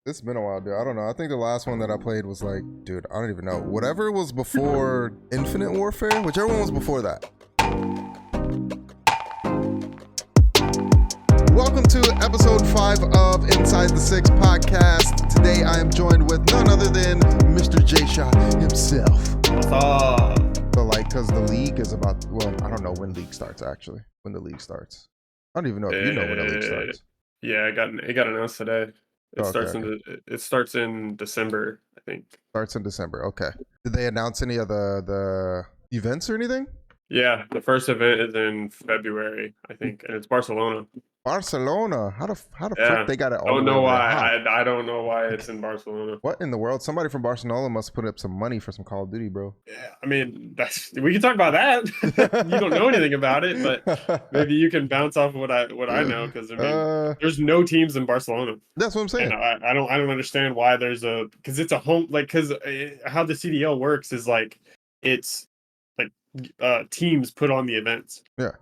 It's been a while, dude. I don't know. I think the last one that I played was like, dude, I don't even know. Whatever was before Infinite Warfare, whichever one was before that. Welcome to episode 5 of Inside the Six podcast. Today I am joined with none other than Mr. J Shot himself. What's up? So like, because the league is about, well, I don't know when league starts actually. When the league starts. I don't even know if you know when the league starts. Yeah, it got announced today. It starts in December, I think. Starts in December. Okay. Did they announce any of the events or anything? Yeah, the first event is in February, I think, and it's Barcelona. Barcelona. How the Yeah. frick they got it all Don't the way know over why. there? I don't know why it's in Barcelona. What in the world? Somebody from Barcelona must put up some money for some Call of Duty, bro. Yeah, I mean, we can talk about that. You don't know anything about it, but maybe you can bounce off what I know, because I mean, there's no teams in Barcelona. That's what I'm saying. And I don't understand why there's because it's a home, like, because how the CDL works is like it's like teams put on the events. Yeah.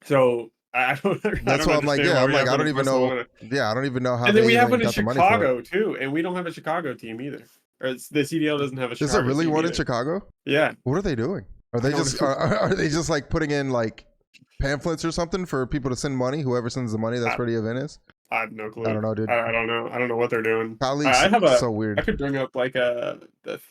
So I don't. That's why I'm like, yeah, I'm like, I don't even know. Yeah, I don't even know how. And then we have one in Chicago too, and we don't have a Chicago team either. Or the CDL doesn't have a Chicago. Is there really team one either. in Chicago? Yeah. What are they doing? Are they just are they just like putting in like pamphlets or something for people to send money? Whoever sends the money, that's where the event is. I have no clue. I don't know, dude. I don't know. I don't know what they're doing. Colleagues, I have so weird. I could bring up like the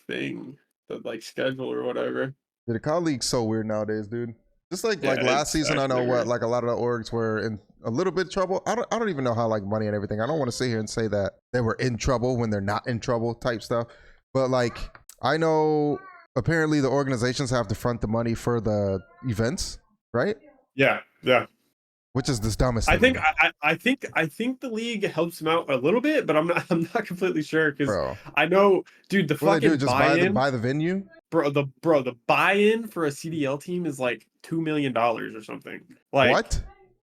thing, the like schedule or whatever. Yeah, the colleague's so weird nowadays, dude. Just like last season, I know what like a lot of the orgs were in a little bit of trouble. I don't even know how like money and everything. I don't want to sit here and say that they were in trouble when they're not in trouble type stuff. But like I know apparently the organizations have to front the money for the events, right? Yeah. Which is the dumbest I thing. I think the league helps them out a little bit, but I'm not completely sure, because I know, dude, the what fucking they do, just buy the venue. The buy-in for a CDL team is like $2 million or something. Like what?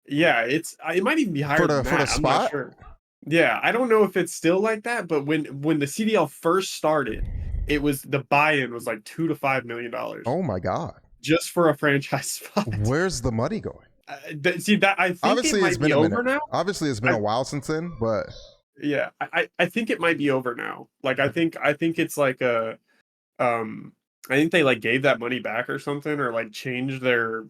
Yeah, it might even be higher for than that. For the spot? I'm not sure. Yeah, I don't know if it's still like that, but when the CDL first started, it was the buy-in was like $2 to $5 million. Oh my god! Just for a franchise spot. Where's the money going? See that I think obviously it's been over now. Obviously, it's been a while since then, but yeah, I think it might be over now. Like I think it's like a I think they like gave that money back or something, or like changed their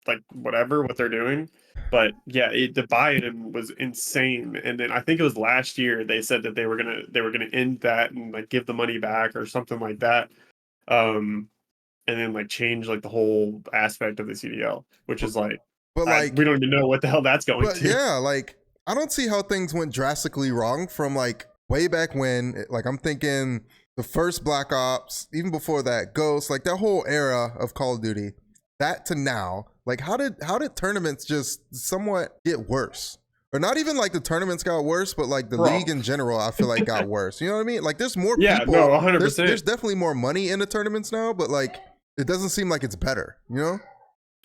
like whatever what they're doing. But yeah, the buy-in was insane. And then I think it was last year they said that they were gonna end that and like give the money back or something like that. And then like change like the whole aspect of the CDL, which is like, but like we don't even know what the hell that's going to. Yeah, like I don't see how things went drastically wrong from like way back when. Like I'm thinking the first Black Ops, even before that, Ghost, like that whole era of Call of Duty, that to now. Like how did tournaments just somewhat get worse? Or not even like the tournaments got worse, but like the league in general, I feel like got worse. You know what I mean? Like there's more people. No, 100%. There's definitely more money in the tournaments now, but like it doesn't seem like it's better, you know?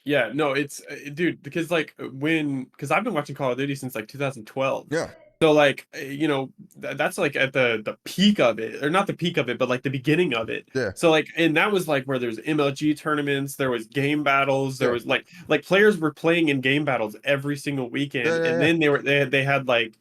Yeah, no, it's dude, because like because I've been watching Call of Duty since like 2012. Yeah. So like, you know, that's like at the peak of it, or not the peak of it, but like the beginning of it. Yeah. So like, and that was like where there's MLG tournaments, there was game battles, there was like players were playing in game battles every single weekend, and then they had like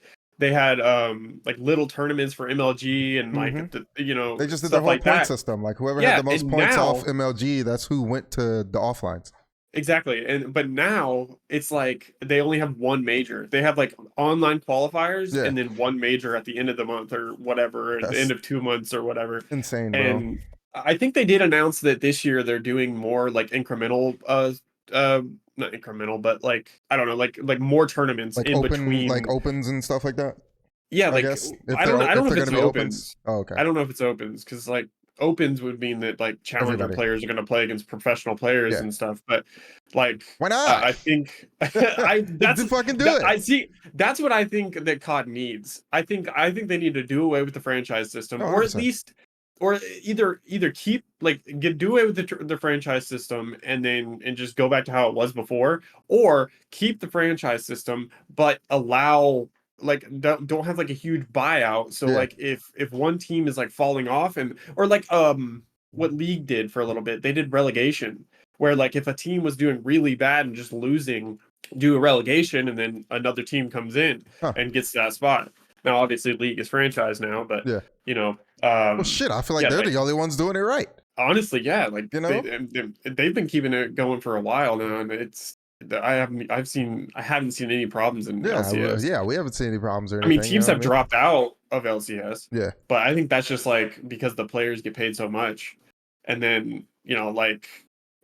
little tournaments for MLG and like you know, they just did their whole point system. Like whoever had the most points off MLG, that's who went to the offlines. Exactly. But now it's like they only have one major. They have like online qualifiers and then one major at the end of the month or whatever, at the end of 2 months or whatever. Insane, bro. And I think they did announce that this year they're doing more like incremental not incremental, but like I don't know, like more tournaments like in between, like opens and stuff like that. Yeah, like I don't know if it's opens. Oh, okay. I don't know if it's opens, because like opens would mean that like challenger players are going to play against professional players and stuff, but like why not? I think that's fucking do it. I see. That's what I think that COD needs. I think they need to do away with the franchise system, or at least, or either keep do away with the franchise system and just go back to how it was before, or keep the franchise system but allow like don't have like a huge buyout. So like if one team is like falling off, or like what League did for a little bit, they did relegation, where like if a team was doing really bad and just losing, do a relegation, and then another team comes in and gets that spot. Now, obviously, League is franchise now, but Yeah. you know, Well, shit, I feel like yeah, they're like the only ones doing it right. honestly, yeah, like You know? they've been keeping it going for a while now, and I haven't seen any problems in Yeah, LCS. yeah, we haven't seen any problems or I mean, anything. You teams know what have I mean? dropped out of LCS, Yeah. but I think that's just like because the players get paid so much, and then like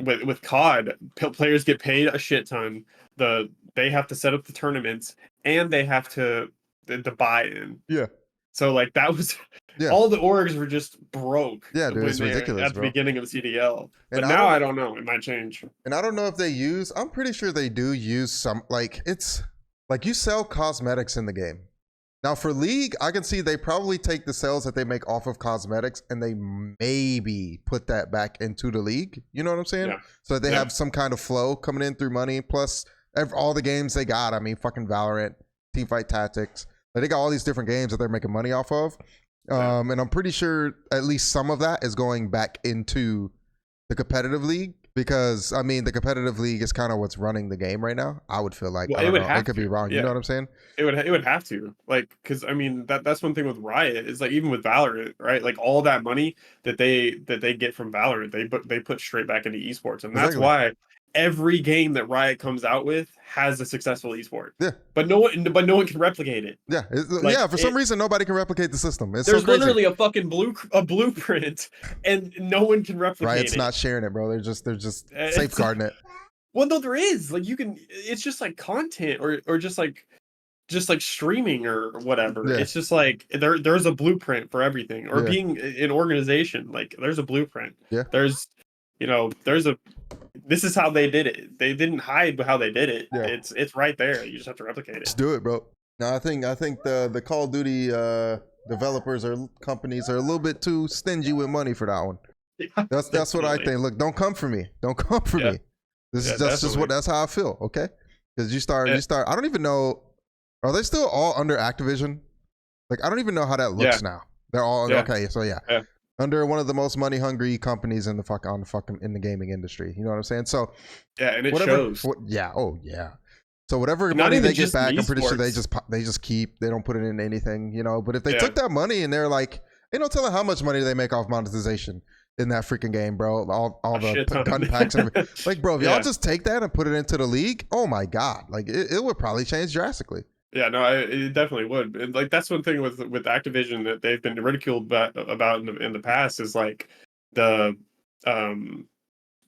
with COD, players get paid a shit ton. They have to set up the tournaments and they have to the buy in. Yeah. So like that was Yeah. all the orgs were just broke Yeah, dude, when it's they ridiculous, at the bro. beginning of CDL. And But I now don't I don't know. It might change. and I don't know if they use, I'm pretty sure they do use some, like, it's like you sell cosmetics in the game. Now for League, I can see they probably take the sales that they make off of cosmetics and they maybe put that back into the league. You know what I'm saying? Yeah. So that they Yeah. have some kind of flow coming in through money. Plus all the games they got. I mean, fucking Valorant, Teamfight Tactics. Like, they got all these different games that they're making money off of. And I'm pretty sure at least some of that is going back into the competitive league. Because I mean, the competitive league is kind of what's running the game right now. I would feel like, Well, I it don't would know, it have could be to. wrong. You know Yeah. what I'm saying? It would have to, like, because I mean that's one thing with Riot is like even with Valorant, right? Like all that money that they get from Valorant, they put straight back into esports, and that's Exactly. why every game that Riot comes out with has a successful esport. Yeah. But no one can replicate it. Yeah, Like yeah. For some reason, nobody can replicate the system. It's so there's crazy. literally a fucking blueprint, and no one can replicate Right? It's it. not sharing it, bro. They're just safeguarding it. Well, no, there is. Like you can. It's just like content, or just like streaming or whatever. Yeah. It's just like there's a blueprint for everything. Or Yeah. being an organization, like there's a blueprint. Yeah. There's there's a this is how they did it. They didn't hide how they did it. Yeah. It's right there. You just have to replicate it. Just do it, bro. No, I think the Call of Duty developers or companies are a little bit too stingy with money for that one. Yeah, That's what I think. Look, don't come for me. Don't come for me. That's just what, that's how I feel. Okay, because you start. I don't even know. Are they still all under Activision? Like, I don't even know how that looks now. They're all okay. So yeah. Under one of the most money hungry companies in the in the gaming industry. You know what I'm saying? So yeah, and it shows. Yeah. Oh yeah. So whatever Not money even they get just back, in I'm pretty sure esports. they just keep. They don't put it in anything. You know. But if they took that money and they're like, they don't tell them how much money they make off monetization in that freaking game, bro. All the gun packs and everything. Like, bro, if y'all just take that and put it into the league, oh my god, like it would probably change drastically. Yeah, no, it definitely would. And, like that's one thing with Activision that they've been ridiculed about in the past is like the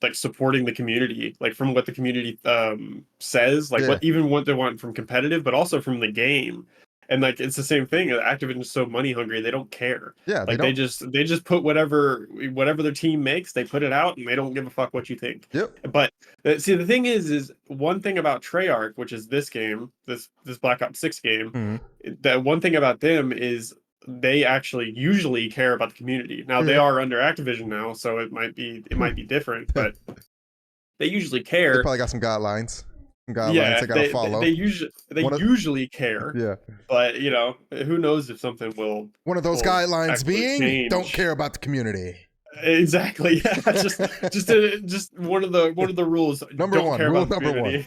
like supporting the community, like from what the community says, like what they want from competitive, but also from the game. And like it's the same thing. Activision's so money hungry, they don't care. Yeah, like they just put whatever their team makes, they put it out, and they don't give a fuck what you think. Yep. But see, the thing is one thing about Treyarch, which is this game, this Black Ops 6 game, that one thing about them is they actually usually care about the community. Now they are under Activision now, so it might be different, but they usually care. They probably got some guidelines. They gotta follow. They usually care. Yeah. But who knows if something will. One of those guidelines being change. Don't care about the community. Exactly. Yeah. just one of the rules. Number don't one. Care Rule about number one.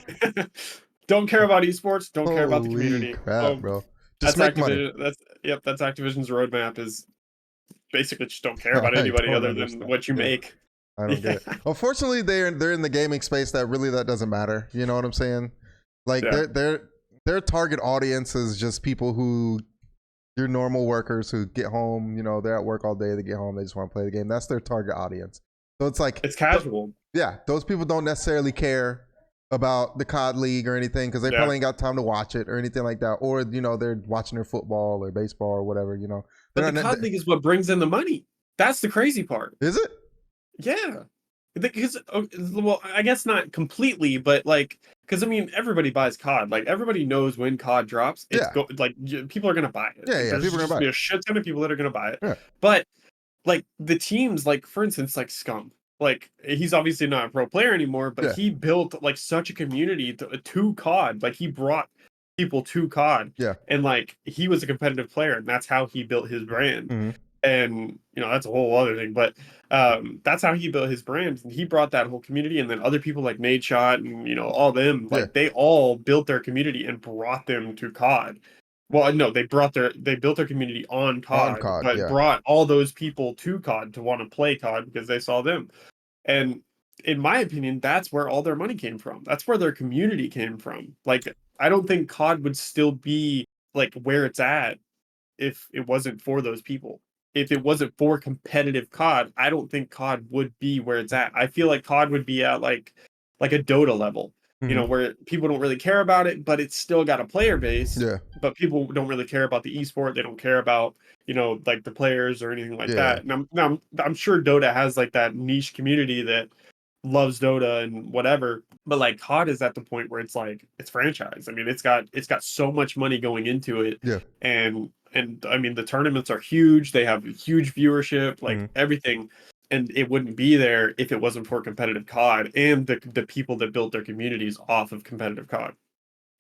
Don't care about esports. Don't care about the community. Crap, bro. Just make money. That's Activision's roadmap. Is basically just don't care about anybody other than what you make. I don't get it. Unfortunately, they're in the gaming space that doesn't matter. You know what I'm saying? Like their target audience is just people who, your normal workers who get home. You know, they're at work all day. They get home. They just want to play the game. That's their target audience. So it's like it's casual. Yeah, those people don't necessarily care about the COD League or anything because they probably ain't got time to watch it or anything like that. Or they're watching their football or baseball or whatever. You know, but the COD League is what brings in the money. That's the crazy part. Is it? Yeah, because well, I guess not completely, but like, because I mean, everybody buys COD. Like everybody knows when COD drops, people are gonna buy it. Yeah, people are gonna buy it. A shit ton of people that are gonna buy it. Yeah. But like the teams, like for instance, like Scum, like he's obviously not a pro player anymore, but he built like such a community to COD. Like he brought people to COD. Yeah, and like he was a competitive player, and that's how he built his brand. Mm-hmm. And that's a whole other thing, but that's how he built his brand. And he brought that whole community, and then other people like Nadeshot and all them, like they all built their community and brought them to COD. Well, no, they built their community on On COD, COD, but yeah. brought all those people to COD to want to play COD because they saw them. And in my opinion, that's where all their money came from. That's where their community came from. Like, I don't think COD would still be like where it's at if it wasn't for those people. If it wasn't for competitive COD, I don't think COD would be where it's at. I feel like COD would be at like a Dota level, Hmm. where people don't really care about it, but it's still got a player base. Yeah. But people don't really care about the esport. They don't care about, like the players or anything like Yeah. that. And I'm sure Dota has like that niche community that loves Dota and whatever. But like COD is at the point where it's like it's franchise. I mean, it's got so much money going into it, Yeah. and I mean the tournaments are huge. They have huge viewership, like Hmm. everything. And it wouldn't be there if it wasn't for competitive COD and the people that built their communities off of competitive COD.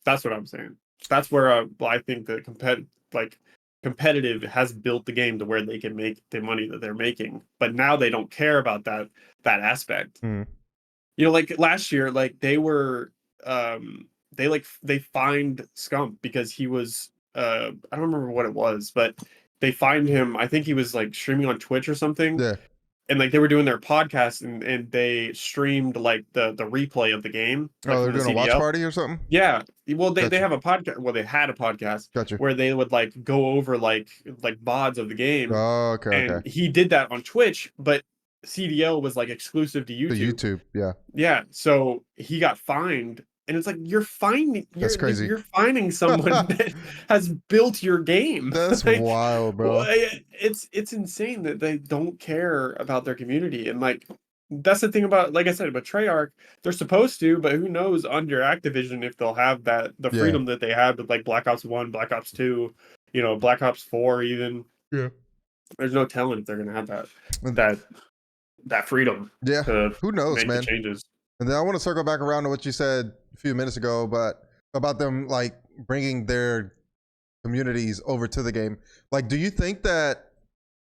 That's what I'm saying. That's where I think the competitive has built the game to where they can make the money that they're making. But now they don't care about that aspect. Hmm. Like last year, like they fined Scump because he was I don't remember what it was, but they fined him. I think he was like streaming on Twitch or something, Yeah. and like they were doing their podcast and they streamed like the replay of the game, like Oh, they're from the doing a watch CDL. party or something? Yeah. Well, they Gotcha. have a podcast. Well, they had a podcast Gotcha. where they would like go over like VODs of the game, Oh, okay, okay. and he did that on Twitch, but CDL was like exclusive to The YouTube. YouTube, yeah. Yeah, so he got fined, and it's like That's crazy. you're finding someone that has built your game. That's Like, wild, bro. it's insane that they don't care about their community, and like that's the thing about, like I said, about Treyarch. They're supposed to, but who knows under Activision if they'll have the Yeah. freedom that they had with like Black Ops 1, Black Ops 2, Black Ops 4 even. Yeah. There's no telling if they're gonna have that And- that that freedom Yeah. to Who knows, make the man? changes. And then I want to circle back around to what you said a few minutes ago, but about them like bringing their communities over to the game. Like, do you think that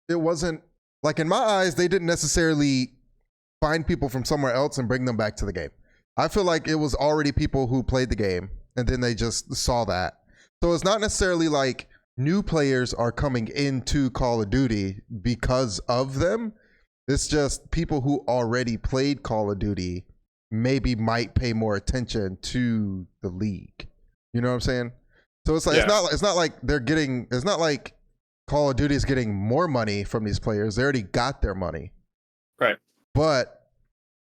it wasn't like, in my eyes, they didn't necessarily find people from somewhere else and bring them back to the game? I feel like it was already people who played the game and then they just saw that. So it's not necessarily like new players are coming into Call of Duty because of them. It's just people who already played Call of Duty maybe might pay more attention to the league. You know what I'm saying? So it's like it's not like they're getting, it's not like Call of Duty is getting more money from these players. They already got their money. Right. But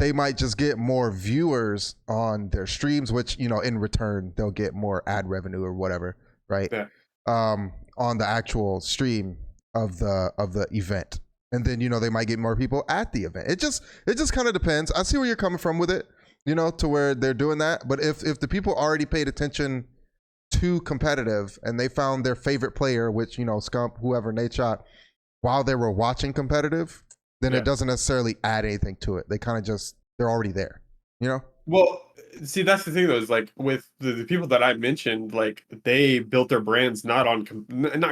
they might just get more viewers on their streams, which, in return they'll get more ad revenue or whatever, right? Yeah. On the actual stream of the event. And then, they might get more people at the event. It just kind of depends. I see where you're coming from with it, to where they're doing that. But if the people already paid attention to competitive and they found their favorite player, which, Scump, whoever, Nate Shot, while they were watching competitive, then it doesn't necessarily add anything to it. They kind of they're already there, Well, see, that's the thing though, is like with the people that I mentioned, like they built their brands not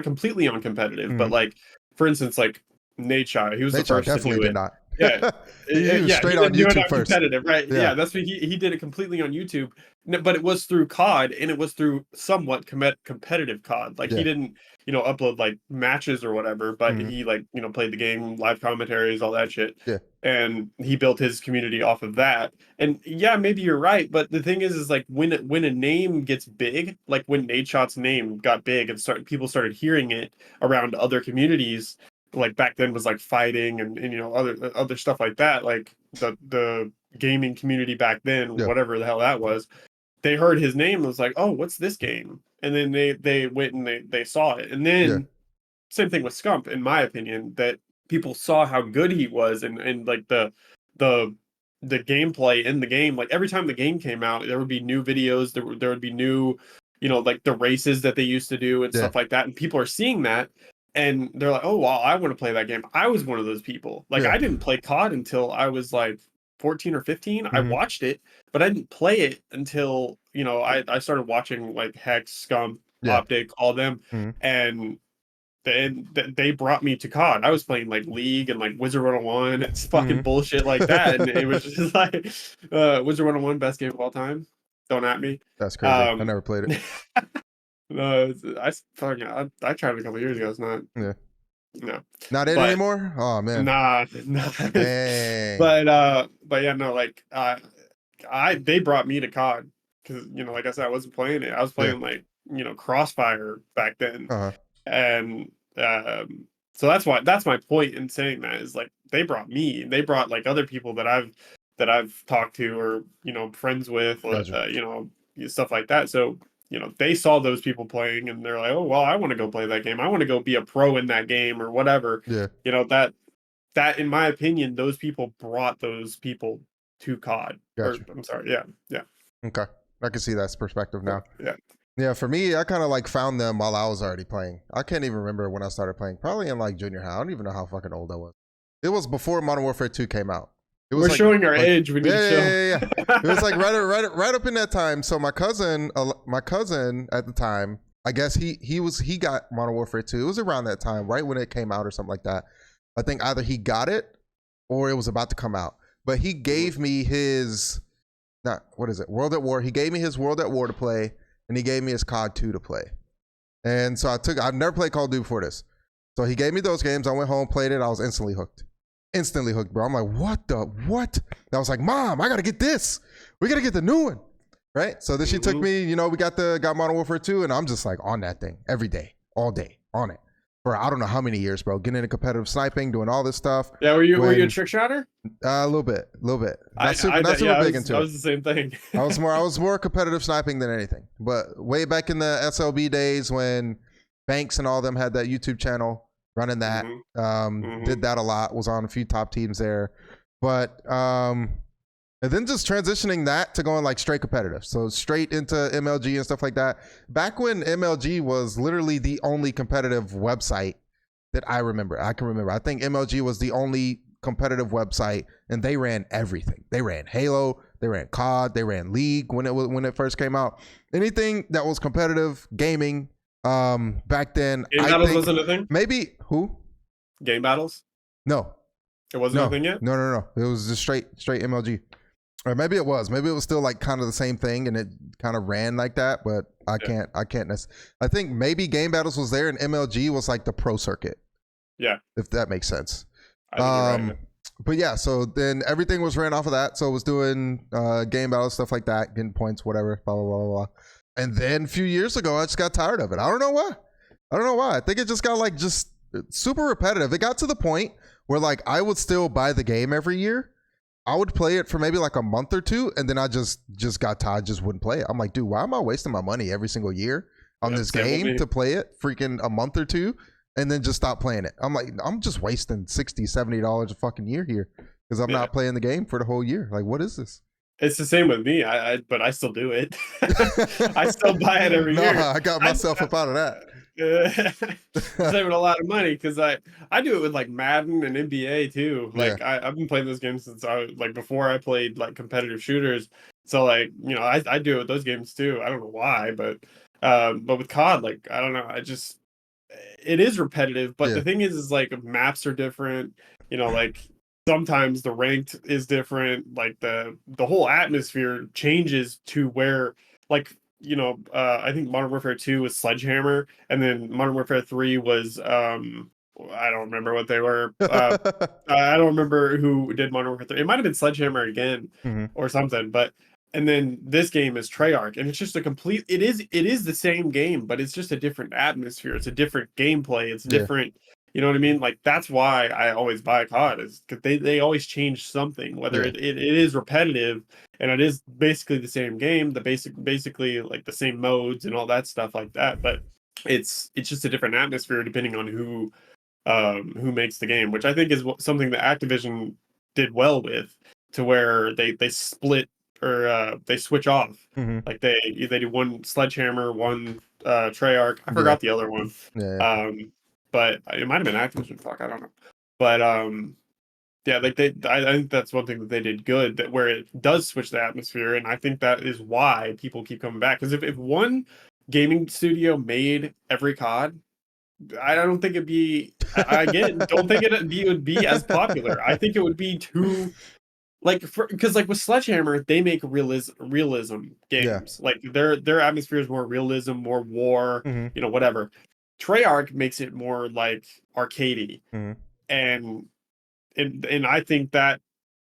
completely on competitive, but like, for instance, like Nate Shot, he was the first to do definitely it. did not. Yeah. He was straight on didn't do it YouTube on first. competitive, right? Yeah. Yeah, that's what he did it completely on YouTube. But it was through COD, and it was through somewhat competitive COD. Like he didn't, upload like matches or whatever, but he like, played the game, live commentaries, all that shit. Yeah. And he built his community off of that. And yeah, maybe you're right, but the thing is like when a name gets big, like when Nate Shot's name got big and people started hearing it around other communities, like back then was like fighting and other stuff like that, like the gaming community back then, whatever the hell that was, they heard his name and was like, oh, what's this game? And then they went and they saw it. And then same thing with Scump, in my opinion, that people saw how good he was and like the gameplay in the game. Like every time the game came out, there would be new videos, there would be new, like the races that they used to do and stuff like that. And people are seeing that and they're like, oh wow, I want to play that game. I was one of those people. Like I didn't play COD until I was like 14 or 15. I watched it, but I didn't play it until, I started watching like Hex, Scump, Optic, all them. And then they brought me to COD. I was playing like League and like Wizard 101. It's fucking bullshit like that. And it was just like Wizard 101, best game of all time. Don't at me. That's crazy. I never played it. No, I tried it a couple years ago. It's not. Yeah. No, Not in but anymore? Oh man. nah. Dang. But yeah, no, like they brought me to COD because like I said, I wasn't playing it. I was Yeah. playing like Crossfire back then, Uh-huh. and so that's my point in saying that is like they brought me. They brought like other people that I've talked to or friends with, Gotcha. stuff like that. So they saw those people playing and they're like, oh well, I want to go play that game. I want to go be a pro in that game or whatever. Yeah. That in my opinion, those people brought those people to COD. Or Gotcha. I'm sorry, yeah. Okay. I can see that's perspective now. Yeah. Yeah, for me, I kind of like found them while I was already playing. I can't even remember when I started playing. Probably in like junior high. I don't even know how fucking old I was. It was before Modern Warfare 2 came out. It was We're like, showing our age. We need to chill. Yeah. It was like right up in that time. So my cousin at the time, I guess he got Modern Warfare 2. It was around that time, right when it came out or something like that. I think either he got it or it was about to come out. But he gave me his World at War. He gave me his World at War to play, and he gave me his COD 2 to play. And so I've never played Call of Duty before this. So he gave me those games. I went home, played it. I was instantly hooked. Instantly hooked, bro. I'm like, what? And I was like, Mom, I gotta get this. We gotta get the new one. Right? So then she took me, we got Modern Warfare 2, and I'm just like on that thing every day, all day, on it. For I don't know how many years, bro. Getting into competitive sniping, doing all this stuff. Yeah, were you a trick shotter? A little bit. Not super big into it. I was the same thing. I was more competitive sniping than anything. But way back in the SLB days when Banks and all them had that YouTube channel running that, did that a lot. Was on a few top teams there, but and then just transitioning that to going like straight competitive. So straight into MLG and stuff like that. Back when MLG was literally the only competitive website that I remember. I think MLG was the only competitive website, and they ran everything. They ran Halo, they ran COD, they ran League when it first came out. Anything that was competitive gaming back then. Game battles wasn't a thing? Maybe who? Game battles? No. It wasn't a thing yet? No. It was just straight MLG. Or maybe it was. Maybe it was still like kind of the same thing, and it kind of ran like that. But I can't. I think maybe Game Battles was there, and MLG was like the pro circuit. Yeah, if that makes sense. I think you're right. But yeah, so then everything was ran off of that. So it was doing Game Battles, stuff like that, getting points, whatever, blah blah blah blah. And then a few years ago, I just got tired of it. I don't know why. I think it just got like just super repetitive. It got to the point where like I would still buy the game every year. I would play it for maybe like a month or two, and then I just got tired, just wouldn't play it. I'm like, dude, why am I wasting my money every single year on this game to play it freaking a month or two and then just stop playing it? I'm like, I'm just wasting $60, $70 a fucking year here because I'm not playing the game for the whole year. Like, what is this? It's the same with me. But I still do it. I still buy it every year. I got myself up out of that. Saving a lot of money because I do it with like Madden and NBA too. Like I've been playing those games since I was like before I played like competitive shooters. So like I do it with those games too. I don't know why, but with COD, like I don't know. It is repetitive, but the thing is like maps are different. Like sometimes the ranked is different. Like the whole atmosphere changes to where like. I think Modern Warfare 2 was Sledgehammer, and then Modern Warfare 3 was I don't remember what they were. I don't remember who did Modern Warfare 3. It might have been Sledgehammer again or something, but and then this game is Treyarch, and it's just it is the same game, but it's just a different atmosphere. It's a different gameplay. It's different. You know what I mean? Like that's why I always buy COD is because they always change something. Whether it is repetitive and it is basically the same game, basically like the same modes and all that stuff like that. But it's just a different atmosphere depending on who makes the game, which I think is something that Activision did well with, to where they split or they switch off. Like they do one Sledgehammer, one Treyarch. I forgot the other one. But it might have been Activision. Fuck, I don't know. But like I think that's one thing that they did good, that where it does switch the atmosphere, and I think that is why people keep coming back. Because if one gaming studio made every COD, I don't think it'd be. Again, don't think it would be as popular. I think it would be too like because like with Sledgehammer, they make realism Yeah. games. Like their atmosphere is more realism, more war, Mm-hmm. whatever. Treyarch makes it more like arcadey, Mm-hmm. and and I think that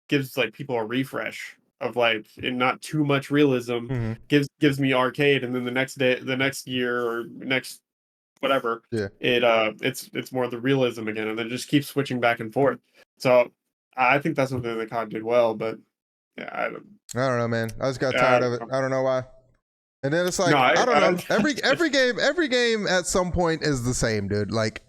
gives like people a refresh of like and not too much realism Mm-hmm. gives me arcade, and then the next year or next whatever Yeah. it's more the realism again, and then just keep switching back and forth. So I think that's something that COD did well, but yeah, I don't know, man. I just got I tired of don't it. know. I don't know why. And then it's No, like, I don't I know. Every game at some point is the same, dude. Like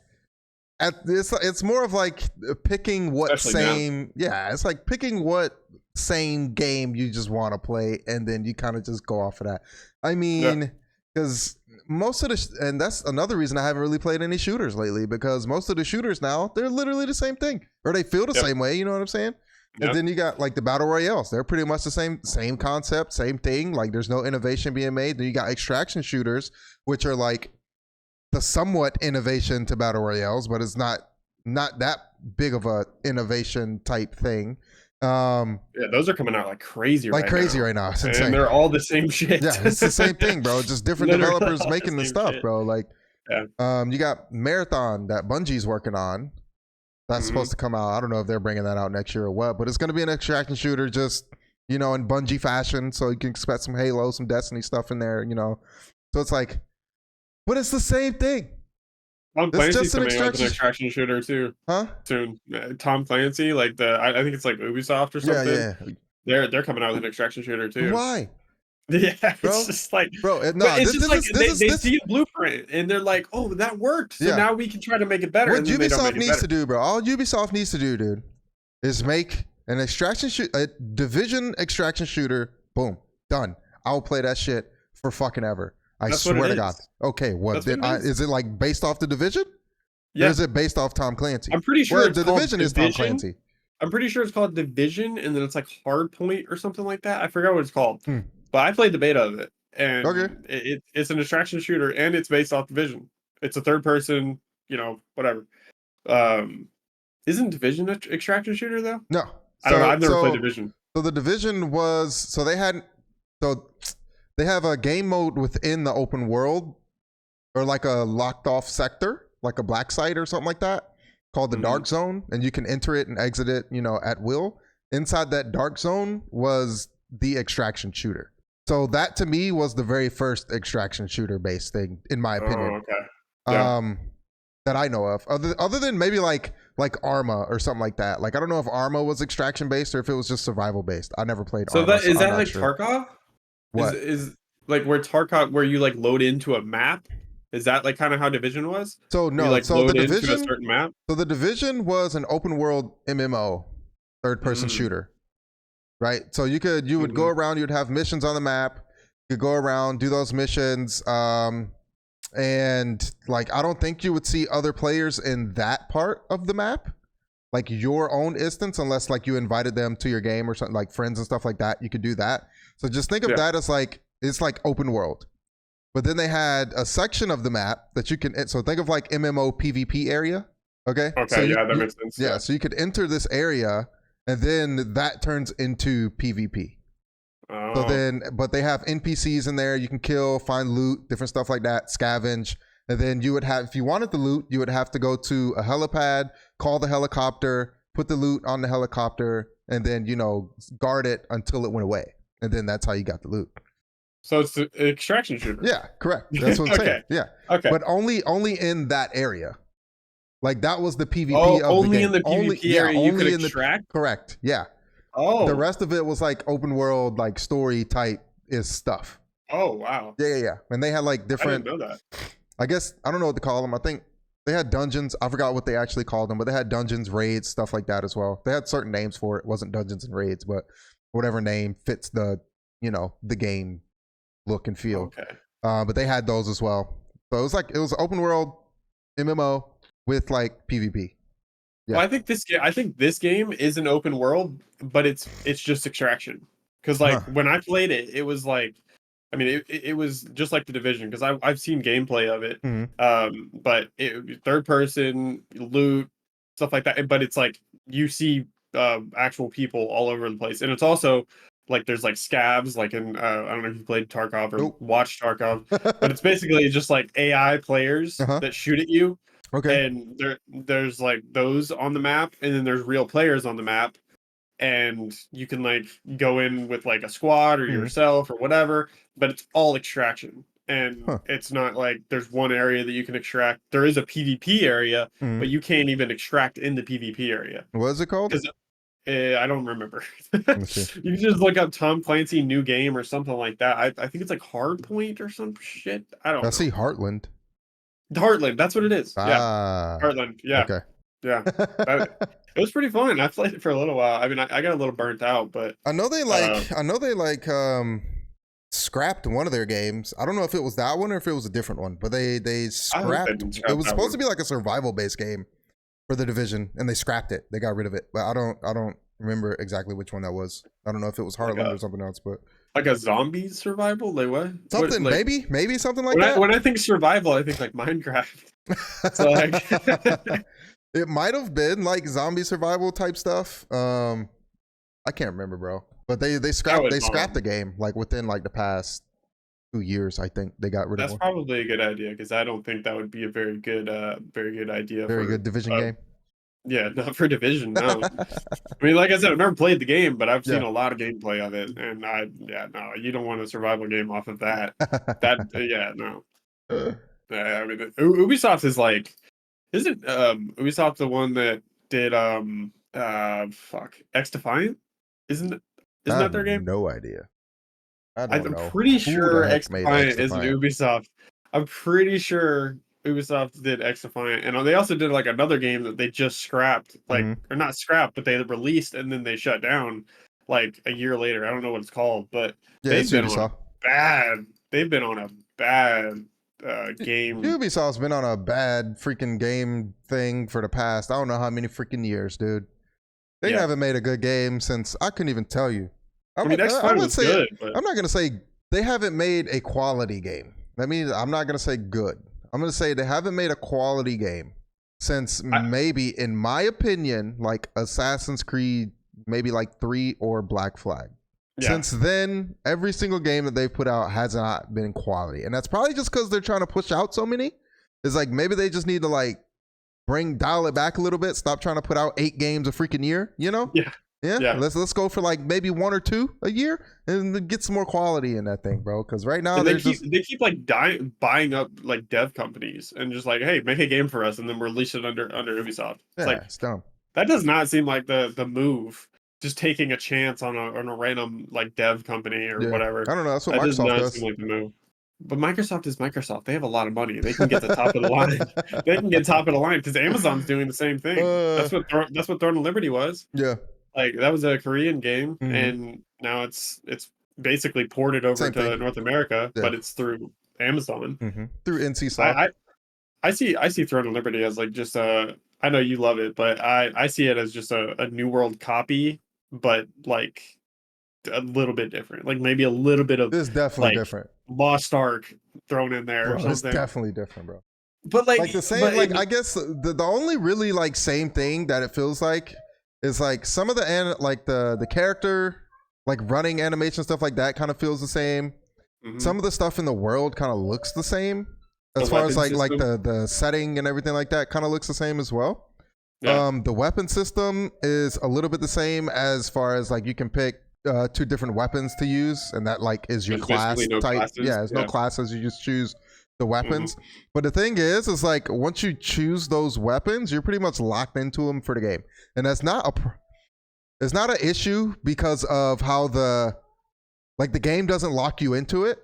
it's more of like picking what especially now. same yeah, it's like picking what same game you just want to play, and then you kind of just go off of that. I Yeah, mean, because most of and that's another reason I haven't really played any shooters lately, because most of the shooters now, they're literally the same thing, or they feel the yep, same way, you know what I'm saying? And yep. then you got like the battle royales, they're pretty much the same concept, same thing, like there's no innovation being made. Then you got extraction shooters, which are like the somewhat innovation to battle royales, but it's not that big of a innovation type thing. Yeah, those are coming out Like right crazy now, right now. It's and insane. they're all the same shit. Yeah, it's the same thing, bro. Just different Literally developers all the making the same stuff, shit. bro. Like, Yeah. you got Marathon that Bungie's working on. That's Hmm. supposed to come out. I don't know if they're bringing that out next year or what, but it's going to be an extraction shooter, just in Bungie fashion. So you can expect some Halo, some Destiny stuff in there. So it's like, but it's the same thing. Tom It's Clancy's just an coming out with an extraction, extraction shooter too huh? soon. Tom Clancy, like I think it's like Ubisoft or Yeah, something. yeah. They're coming out with an extraction shooter too. Why, Yeah, it's bro? just like, Bro, but no, it's this, just this like is this is they this. see a blueprint and they're like, oh, that worked, so Yeah, now we can try to make it better, what and then they don't make Ubisoft it needs better. to do, bro. All Ubisoft needs to do, dude, is make an a Division extraction shooter. Boom, done. I'll play that shit for fucking ever. I That's what it swear to God. is. Okay, what That's what then? it is. Is it like based off the Division, or Yeah, is it based off Tom Clancy? I'm pretty sure Well, it's the called Division is Tom Division. Clancy. I'm pretty sure it's called Division, and then it's like Hardpoint or something like that. I forgot what it's called, Hmm. but I played the beta of it, Okay. and it's an extraction shooter, and it's based off Division. It's a third person, whatever. Um, isn't Division an extraction shooter though? No. I don't know. So I've never played so Division. so the Division was so they have a game mode within the open world, or like a locked off sector, like a black site or something like that, called the Mhm. dark zone, and you can enter it and exit it, at will. Inside that dark zone was the extraction shooter. So that to me was the very first extraction shooter based thing, in my opinion. Oh, okay. Yeah. That I know of. Other than maybe like Arma or something like that. Like I don't know if Arma was extraction based or if it was just survival based. I never played So Arma, that so is I'm that not like sure. Tarkov? What? Is like where Tarkov, where you like load into a map? Is that like kind of how Division was? So Where you no, like so the load into a division certain map? so the division was an open world MMO, third person Mm. shooter. Right? So you would go Hmm. around, you'd have missions on the map, you could go around, do those missions, and like I don't think you would see other players in that part of the map, like your own instance, unless like you invited them to your game or something, like friends and stuff like that. You could do that. So just think of Yeah. that as like it's like open world. But then they had a section of the map that you can. So think of like MMO PvP area. Okay. So Okay. Yeah, that makes sense. yeah. Yeah. So you could enter this area, and then that turns into PvP. So Oh. then, but they have NPCs in there. You can kill, find loot, different stuff like that, scavenge. And then you would have, if you wanted the loot, you would have to go to a helipad, call the helicopter, put the loot on the helicopter, and then, guard it until it went away. And then that's how you got the loot. So it's an extraction shooter. Yeah, correct. That's what I'm saying. Okay. Yeah. Okay. But only in that area. Like that was the PvP Oh, of the only game. in the PvP area you could extract? Correct. Yeah. Oh. The rest of it was like open world, like story type is stuff. Oh, wow. Yeah. And they had like I different, didn't know that. I guess, I don't know what to call them. I think they had dungeons. I forgot what they actually called them, but they had dungeons, raids, stuff like that as well. They had certain names for it. It wasn't dungeons and raids, but whatever name fits the game look and feel. Okay. But they had those as well. So it was open world MMO with like PvP. Yeah. Well, I think this game is an open world, but it's just extraction. Because like when I played it, it was like, I mean, it was just like the Division, because I've seen gameplay of it. Mhm. But third person loot, stuff like that. But it's like you see actual people all over the place, and it's also like there's like scabs, like in I don't know if you played Tarkov or Nope. watched Tarkov, but it's basically just like AI players that shoot at you. Okay. And there's like those on the map, and then there's real players on the map, and you can like go in with like a squad or yourself or whatever, but it's all extraction. And it's not like there's one area that you can extract. There is a PvP area, but you can't even extract in the PvP area. What is it called? I don't remember. Let me see. You can just look up Tom Clancy new game or something like that. I think it's like Hardpoint or some shit. I don't know. I see Heartland. Heartland, that's what it is. Ah. Yeah. Heartland. Yeah. Okay. Yeah. It was pretty fun. I played it for a little while. I mean, I got a little burnt out, but I know they scrapped one of their games. I don't know if it was that one or if it was a different one, but they scrapped. It was supposed to be like a survival based game for the Division, and they scrapped it. They got rid of it, but I don't remember exactly which one that was. I don't know if it was Heartland or something else, but like a zombie survival. Like what? Something what, like, maybe something like that. When I think survival, I think like Minecraft. So like. It might have been like zombie survival type stuff. I can't remember, bro. But they scrapped the game like within like the past 2 years. I think they got rid of it. That's probably a good idea, because I don't think that would be a very good idea. Very good Division game. Yeah, not for Division. No. I mean, like I said, I've never played the game, but I've seen a lot of gameplay of it, and no, you don't want a survival game off of that. No. I mean, Ubisoft is like. Isn't Ubisoft the one that did X Defiant? Isn't that their game? No idea. I'm pretty sure X Defiant is Ubisoft. I'm pretty sure Ubisoft did X Defiant, and they also did like another game that they just scrapped, like or not scrapped, but they released and then they shut down like a year later. I don't know what it's called, but they've been on a bad. They've been on a bad game. Ubisoft's been on a bad freaking game thing for the past I don't know how many freaking years, dude. They haven't made a good game since I couldn't even tell you. I would say good, but I'm not gonna say they haven't made a quality game. That means I'm not gonna say good. I'm gonna say they haven't made a quality game since maybe, in my opinion, like Assassin's Creed, maybe like 3 or Black Flag. Since then, every single game that they've put out has not been quality. And that's probably just because they're trying to push out so many. It's like maybe they just need to like dial it back a little bit. Stop trying to put out 8 games a freaking year, you know? Yeah. Let's go for like maybe 1 or 2 a year and get some more quality in that thing, bro. Because right now they keep like buying up like dev companies and just like, hey, make a game for us and then release it under Ubisoft. It's dumb. That does not seem like the move. Just taking a chance on a random like dev company or whatever. I don't know. That's what Microsoft does. Seem like the move. But Microsoft is Microsoft. They have a lot of money. They can get the top of the line. They can get top of the line because Amazon's doing the same thing. That's what Throne of Liberty was. Yeah. Like that was a Korean game, and now it's basically ported over to North America, but it's through Amazon. Through NC Soft. I see Throne of Liberty as like just a. I know you love it, but I see it as just a New World copy, but like a little bit different. Like maybe a little bit of it's definitely different. Lost Ark thrown in there or something. It's definitely different, bro. But like the same, I guess the only really like same thing that it feels like is like some of the character like running animation stuff like that kind of feels the same. Some of the stuff in the world kind of looks the same. As far as like the setting and everything like that kind of looks the same as well. The weapon system is a little bit the same as far as like you can pick 2 different weapons to use, and that like is your class type. Classes. There's no classes. You just choose the weapons. But the thing is like once you choose those weapons, you're pretty much locked into them for the game, and that's not it's not an issue because of how the game doesn't lock you into it.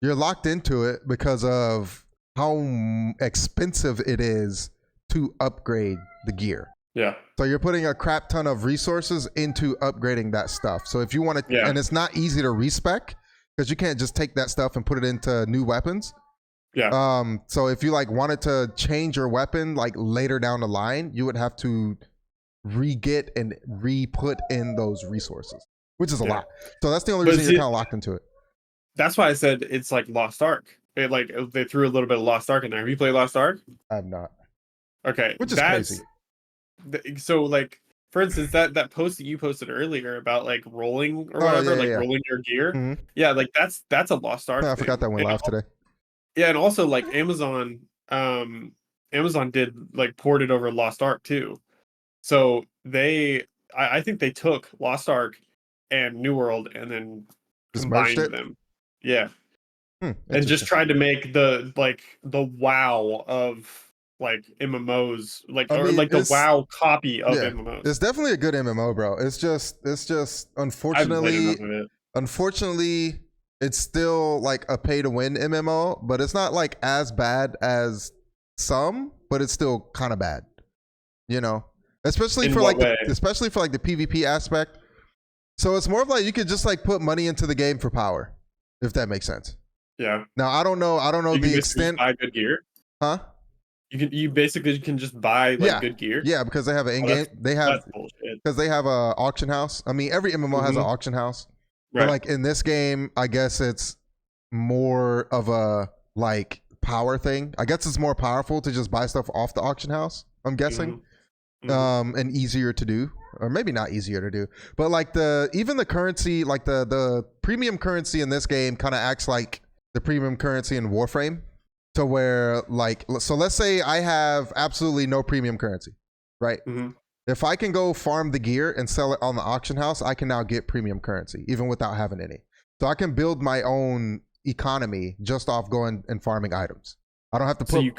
You're locked into it because of how expensive it is to upgrade the gear. Yeah. So you're putting a crap ton of resources into upgrading that stuff. So if you want to, and it's not easy to respec because you can't just take that stuff and put it into new weapons. Yeah. So if you like wanted to change your weapon like later down the line, you would have to re-get and re-put in those resources, which is a lot. So that's the only reason you're kind of locked into it. That's why I said it's like Lost Ark. They threw a little bit of Lost Ark in there. Have you played Lost Ark? I have not. Okay. Which is crazy. So like for instance, that post that you posted earlier about like rolling or Oh whatever, yeah, like yeah. rolling your gear. Mm-hmm. Yeah, like that's a Lost Ark Yeah, I thing. forgot that went live today. Yeah, and also like Amazon did like ported over Lost Ark too. So I think they took Lost Ark and New World and then Just merged combined it. them. Yeah. And just Interesting. tried to make the WoW of like MMOs, like, I or mean, like the WoW copy of yeah, MMOs. it's definitely a good MMO, bro. It's just I haven't played enough of it. unfortunately, it's still like a pay to win MMO, but it's not like as bad as some, but it's still kind of bad, you know, especially In for what like way? especially for like the PvP aspect. So it's more of like you could just like put money into the game for power, if that makes sense. Yeah. Now I don't know You can the basically just extent, buy good gear. huh? You basically can just buy like Yeah, good gear. yeah, because they have an in Oh, game. They have that's bullshit. because they have a auction house. I mean, every MMO has an Hmm. auction house, but Right. like in this game, I guess it's more of a like power thing. I guess it's more powerful to just buy stuff off the auction house. I'm guessing, and easier to do, or maybe not easier to do. But like even the currency, like the premium currency in this game, kind of acts like the premium currency in Warframe. To where like, so let's say I have absolutely no premium currency, right? Hmm. If I can go farm the gear and sell it on the auction house, I can now get premium currency even without having any. So I can build my own economy just off going and farming items. I don't have to So put. you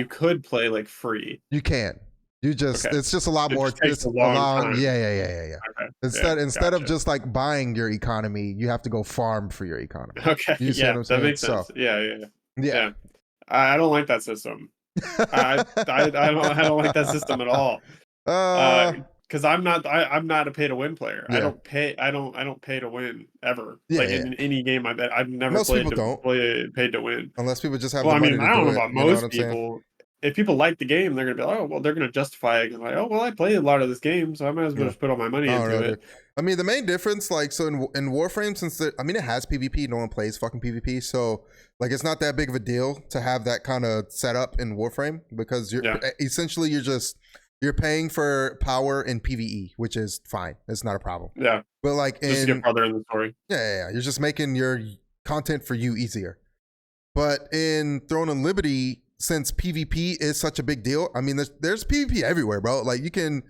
could play like free. You can. You just Okay. it's just a lot It more. just takes It's a a long long. time. Yeah. Okay. Yeah, Instead of gotcha. just like buying your economy, you have to go farm for your economy. Okay. You see what Yeah, I'm that saying? makes So sense. Yeah. yeah. Yeah. I don't like that system. I don't like that system at all. uh Because I'm not a pay to win player. yeah. I don't pay to win ever. Yeah, Like yeah. in any game I bet I've never Most people don't. paid to win. Unless people just have Well, the I money mean, to I don't do know it. about You know what most I'm saying? people. If people like the game, they're gonna be like, oh well, they're gonna justify it. Like, oh well, I play a lot of this game, so I might as well Yeah. just put all my money I don't into know, it. dude. I mean, the main difference, like, so in Warframe, since I mean, it has PvP, no one plays fucking PvP, so like, it's not that big of a deal to have that kind of setup in Warframe because Yeah, essentially you're paying for power in PvE, which is fine. It's not a problem. yeah. But like Just to get farther in the story. yeah, you're just making your content for you easier. But in Throne and Liberty, since PvP is such a big deal, I mean, there's PvP everywhere, bro. Like you can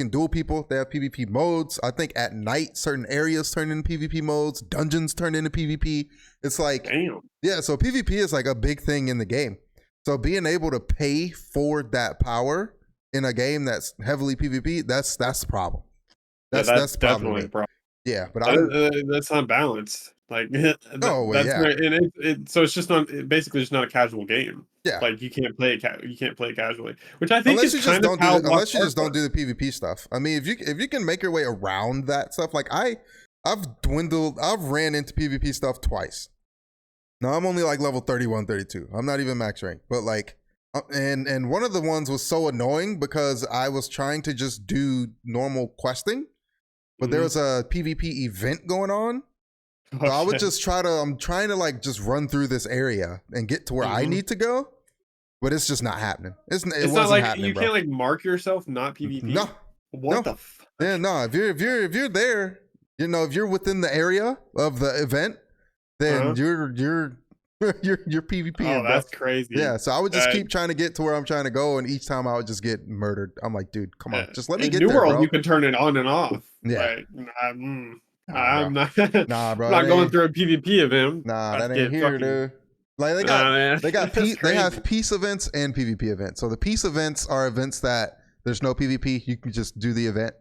duel people. They have PvP modes. I think at night certain areas turn into PvP modes. Dungeons turn into PvP. It's like Damn. yeah, so PvP is like a big thing in the game. So being able to pay for that power in a game that's heavily PvP, that's the problem. Yeah, That's that's the problem to definitely me. a problem. Yeah, but I'm That's not balanced. Like oh well, that's yeah, not, and so it's just not basically just not a casual game. yeah. Like you can't play it casually, which I think is kind of Unless you just don't was. do the PvP stuff. I mean, if you can make your way around that stuff, like I've ran into PvP stuff twice. Now I'm only like level 31, 32. I'm not even max rank, but like, and one of the ones was so annoying because I was trying to just do normal questing, but there was a PvP event going on. Oh, So I would shit. just I'm trying to like just run through this area and get to where I need to go, but it's just not happening. It It's wasn't not like happening, you bro. can't like mark yourself not PvP. No, What no. the fuck? Yeah, no. If you're there, you know, if you're within the area of the event, then you're PvP. Oh, bro. that's crazy. Yeah, so I would just keep trying to get to where I'm trying to go, and each time I would just get murdered. I'm like, dude, come on, just let me In get New there, World, bro. you can turn it on and off. Yeah. Like, Nah, I'm not. nah, bro. I'm not going through a PvP event. Nah, About that to ain't get here, fucking- dude. Like man, they got that's they have crazy. peace events and PvP events. So the peace events are events that there's no PvP. You can just do the event,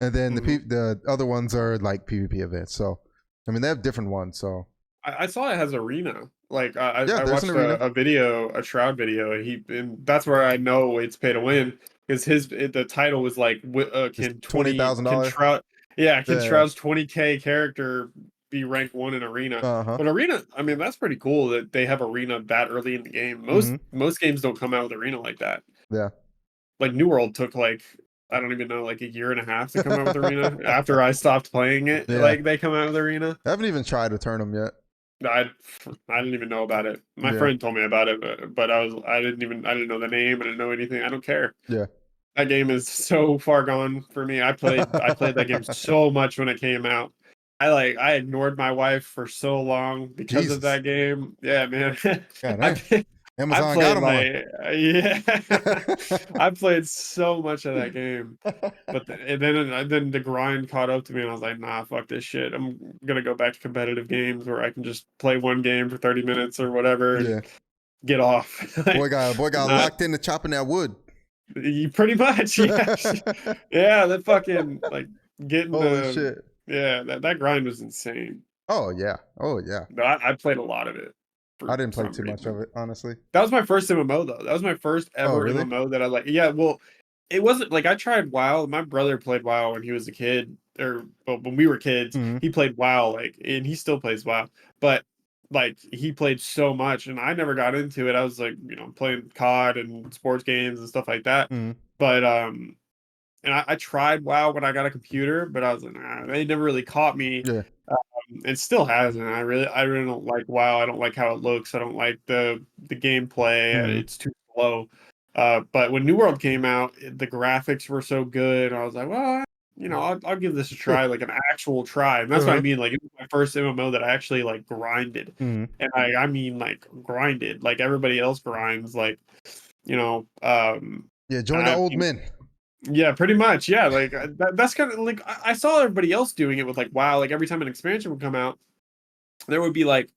and then the other ones are like PvP events. So I mean, they have different ones. So I saw it has arena. Like I there's watched an arena. a video, a Shroud video, and that's where I know it's pay to win because the title was like, can $20,000. Shroud, yeah, can Yeah. Shroud's 20K character be rank 1 in arena? Uh-huh. But arena, I mean, that's pretty cool that they have arena that early in the game. Most games don't come out with arena like that. Yeah. Like New World took like, I don't even know, like a year and a half to come out with arena after I stopped playing it. Yeah. Like they come out with arena. I haven't even tried to turn them yet. I didn't even know about it. My Yeah. friend told me about it, but I didn't know the name. I didn't know anything. I don't care. Yeah. That game is so far gone for me. I played that game so much when it came out. I ignored my wife for so long because of Jesus. that game. Yeah, man. God I dang. played, I Amazon got played him one. like yeah. I played so much of that game. But and then the grind caught up to me, and I was like, nah, fuck this shit. I'm gonna go back to competitive games where I can just play one game for 30 minutes or whatever and Yeah. get off. Boy got Not locked into chopping that wood. pretty much, yeah. Yeah, that fucking like getting Holy shit. yeah, that grind was insane. Oh yeah. Oh yeah. But I played a lot of it I for didn't play some too much of reason. it, honestly. That was my first MMO though. That was my first Oh, ever really? MMO that I like. Yeah, well, it wasn't like I tried WoW. My brother played WoW when he was a kid, or well, when we were kids. Mm-hmm. He played WoW, like, and he still plays WoW. But like he played so much, and I never got into it. I was like, playing COD and sports games and stuff like that. Mm-hmm. But and I tried WoW when I got a computer, but I was like, nah, they never really caught me. Yeah. It still hasn't. I really don't like WoW. I don't like how it looks. I don't like the gameplay. Mm-hmm. It's too slow. But when New World came out, the graphics were so good. I was like, well, I'll give this a try, like an actual try. And that's what I Uh-huh. mean. Like it was my first MMO that I actually like grinded, Mm-hmm. and I mean like grinded, like everybody else grinds, like you know. Yeah, And join the old men. yeah, pretty much. Yeah, like that's kind of like I saw everybody else doing it with like WoW. Like every time an expansion would come out, there would be like